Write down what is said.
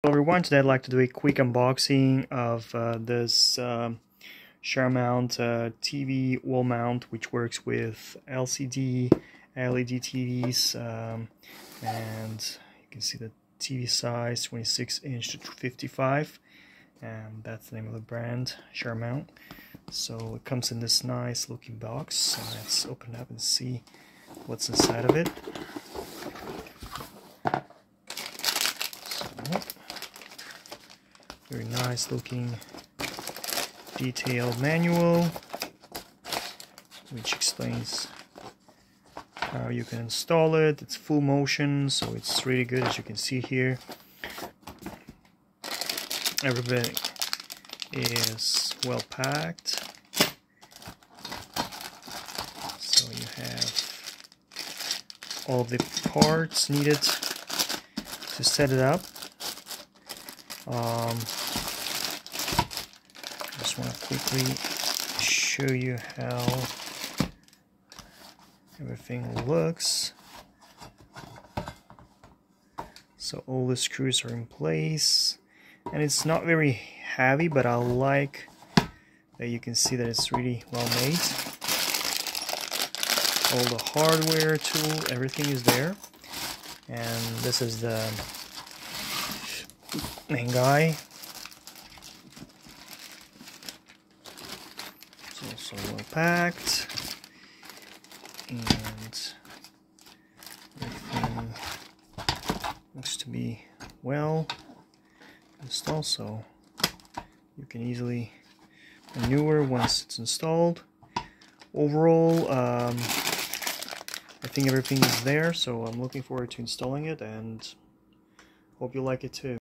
Hello everyone, today I'd like to do a quick unboxing of this CHARMOUNT TV wall mount, which works with LCD, LED TVs, and you can see the TV size 26" to 55, and that's the name of the brand, CHARMOUNT. So it comes in this nice looking box, so let's open it up and see what's inside of it. Very nice looking detailed manual which explains how you can install it. It's full motion, so it's really good, as you can see here. Everything is well packed. So you have all the parts needed to set it up. Just want to quickly show you how everything looks. So all the screws are in place, and it's not very heavy, but I like that you can see that it's really well made. All the hardware tool, everything is there, and this is the main guy. It's also well packed, and everything looks to be well installed, so you can easily maneuver once it's installed. Overall, I think everything is there, so I'm looking forward to installing it and hope you like it too.